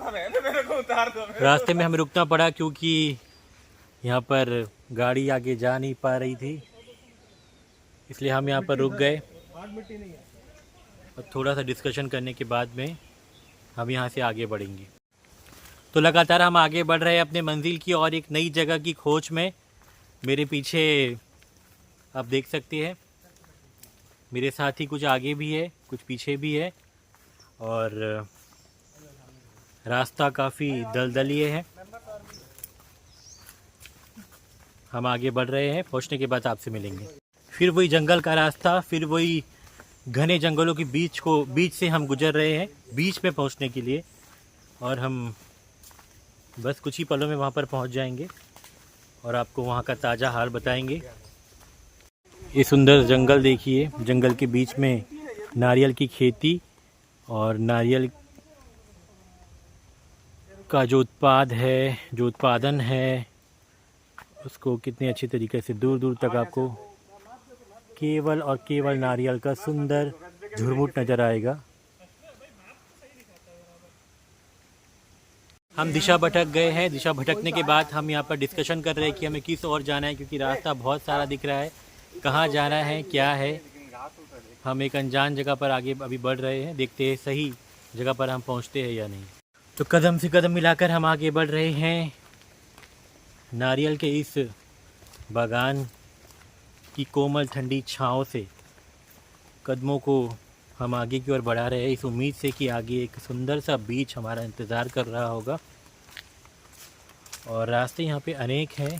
रास्ते में हमें रुकना पड़ा क्योंकि यहाँ पर गाड़ी आगे जा नहीं पा रही थी, इसलिए हम यहाँ पर रुक गए और थोड़ा सा डिस्कशन करने के बाद में हम यहाँ से आगे बढ़ेंगे। तो लगातार हम आगे बढ़ रहे हैं अपने मंजिल की और एक नई जगह की खोज में। मेरे पीछे आप देख सकते हैं, मेरे साथ ही कुछ आगे भी है, कुछ पीछे भी है और रास्ता काफ़ी दलदलीय है। हम आगे बढ़ रहे हैं, पहुंचने के बाद आपसे मिलेंगे। फिर वही जंगल का रास्ता, फिर वही घने जंगलों के बीच से हम गुजर रहे हैं बीच में पहुंचने के लिए, और हम बस कुछ ही पलों में वहां पर पहुंच जाएंगे और आपको वहां का ताज़ा हाल बताएंगे। ये सुंदर जंगल देखिए, जंगल के बीच में नारियल की खेती और नारियल का जो उत्पादन है उसको कितने अच्छी तरीके से दूर दूर तक आपको केवल और केवल नारियल का सुंदर झुरमुट नज़र आएगा। हम दिशा भटक गए हैं। दिशा भटकने के बाद हम यहाँ पर डिस्कशन कर रहे हैं कि हमें किस ओर जाना है, क्योंकि रास्ता बहुत सारा दिख रहा है, कहाँ जाना है, क्या है। हम एक अनजान जगह पर आगे अभी बढ़ रहे हैं, देखते हैं सही जगह पर हम पहुँचते हैं या नहीं। तो कदम से कदम मिलाकर हम आगे बढ़ रहे हैं नारियल के इस बागान की कोमल ठंडी छाँव से। कदमों को हम आगे की ओर बढ़ा रहे हैं इस उम्मीद से कि आगे एक सुंदर सा बीच हमारा इंतज़ार कर रहा होगा। और रास्ते यहाँ पे अनेक हैं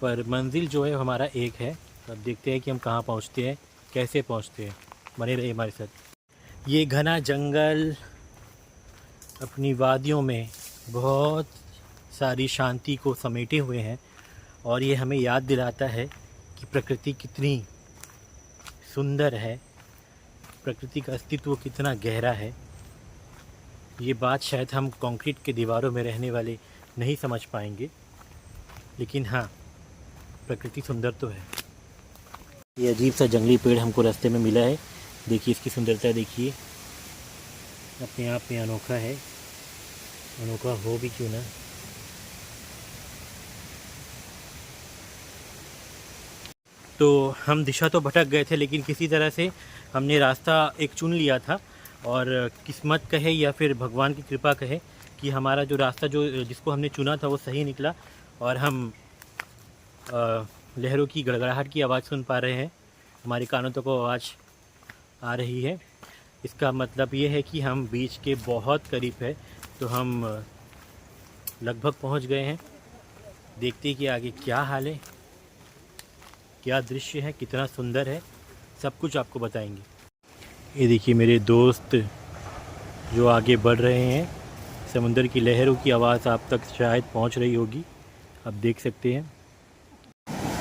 पर मंजिल जो है हमारा एक है। अब देखते हैं कि हम कहाँ पहुँचते हैं, कैसे पहुँचते हैं। बने रहिए हमारे साथ। ये घना जंगल अपनी वादियों में बहुत सारी शांति को समेटे हुए हैं और ये हमें याद दिलाता है कि प्रकृति कितनी सुंदर है, प्रकृति का अस्तित्व कितना गहरा है। ये बात शायद हम कंक्रीट के दीवारों में रहने वाले नहीं समझ पाएंगे, लेकिन हाँ, प्रकृति सुंदर तो है। ये अजीब सा जंगली पेड़ हमको रास्ते में मिला है। देखिए इसकी सुंदरता, देखिए अपने आप में अनोखा है, अनोखा हो भी क्यों ना। तो हम दिशा तो भटक गए थे, लेकिन किसी तरह से हमने रास्ता एक चुन लिया था और किस्मत कहे या फिर भगवान की कृपा कहे कि हमारा जो रास्ता जिसको हमने चुना था वो सही निकला और हम लहरों की गड़गड़ाहट की आवाज़ सुन पा रहे हैं। हमारे कानों तक वो आवाज़ आ रही है। इसका मतलब ये है कि हम बीच के बहुत करीब है। तो हम लगभग पहुंच गए हैं। देखते हैं कि आगे क्या हाल है, क्या दृश्य है, कितना सुंदर है, सब कुछ आपको बताएंगे। ये देखिए मेरे दोस्त जो आगे बढ़ रहे हैं। समुंदर की लहरों की आवाज़ आप तक शायद पहुंच रही होगी, आप देख सकते हैं।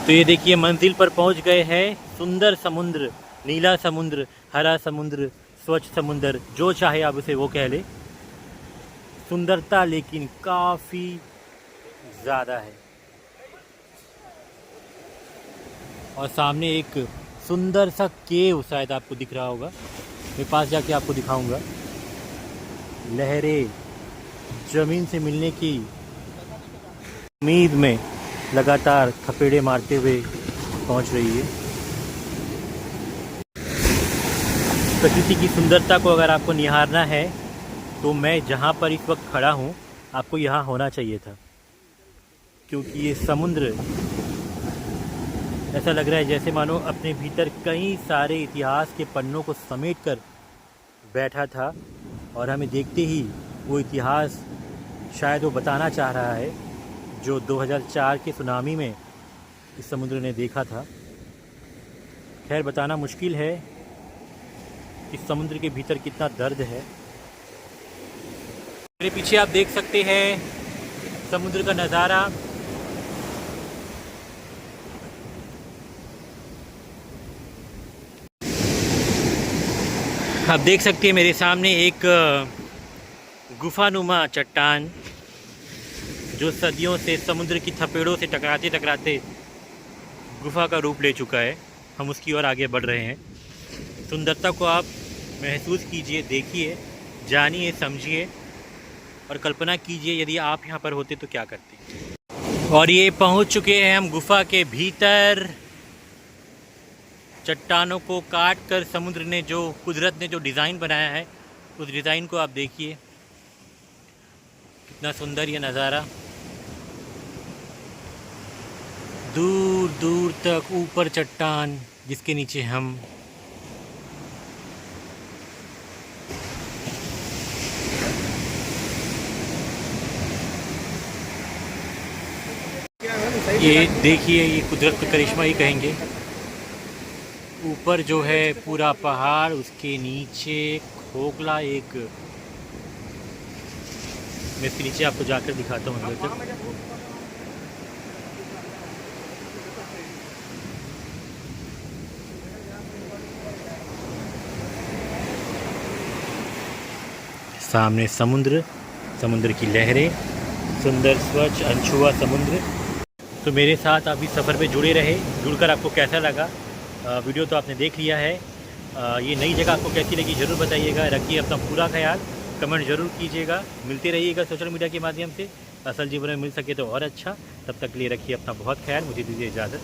तो ये देखिए मंजिल पर पहुंच गए हैं। सुंदर समुद्र, नीला समुद्र, हरा समुद्र, स्वच्छ समुद्र, जो चाहे आप उसे वो कह ले। सुंदरता लेकिन काफ़ी ज़्यादा है। और सामने एक सुंदर सा केव शायद आपको दिख रहा होगा, मैं पास जाके आपको दिखाऊंगा। लहरें ज़मीन से मिलने की उम्मीद में लगातार थपेड़े मारते हुए पहुंच रही है। प्रकृति की सुंदरता को अगर आपको निहारना है तो मैं जहां पर इस वक्त खड़ा हूं, आपको यहां होना चाहिए था, क्योंकि ये समुद्र ऐसा लग रहा है जैसे मानो अपने भीतर कई सारे इतिहास के पन्नों को समेट कर बैठा था और हमें देखते ही वो इतिहास शायद वो बताना चाह रहा है जो 2004 के सुनामी में इस समुद्र ने देखा था। खैर बताना मुश्किल है इस समुद्र के भीतर कितना दर्द है। मेरे पीछे आप देख सकते हैं समुद्र का नज़ारा। आप देख सकते हैं मेरे सामने एक गुफानुमा चट्टान जो सदियों से समुद्र की थपेड़ों से टकराते टकराते गुफा का रूप ले चुका है। हम उसकी ओर आगे बढ़ रहे हैं। सुंदरता को आप महसूस कीजिए, देखिए, जानिए, समझिए और कल्पना कीजिए यदि आप यहाँ पर होते तो क्या करते। और ये पहुँच चुके हैं हम गुफा के भीतर। चट्टानों को काट कर समुद्र ने जो, कुदरत ने जो डिज़ाइन बनाया है, उस डिज़ाइन को आप देखिए, कितना सुंदर ये नज़ारा। दूर दूर तक ऊपर चट्टान, जिसके नीचे हम। ये देखिए, ये कुदरत का करिश्मा ही कहेंगे। ऊपर जो है पूरा पहाड़, उसके नीचे खोखला एक, मैं इसके नीचे आपको जाकर दिखाता हूँ अंदर तक। सामने समुद्र, समुद्र की लहरें, सुंदर स्वच्छ अनछुआ समुद्र। तो मेरे साथ आप इस सफ़र पे जुड़े रहे। जुड़कर आपको कैसा लगा? वीडियो तो आपने देख लिया है। ये नई जगह आपको कैसी लगी ज़रूर बताइएगा। रखिए अपना पूरा ख्याल, कमेंट ज़रूर कीजिएगा। मिलते रहिएगा सोशल मीडिया के माध्यम से। असल जीवन में मिल सके तो और अच्छा। तब तक के लिए रखिए अपना बहुत ख्याल। मुझे दीजिए इजाज़त।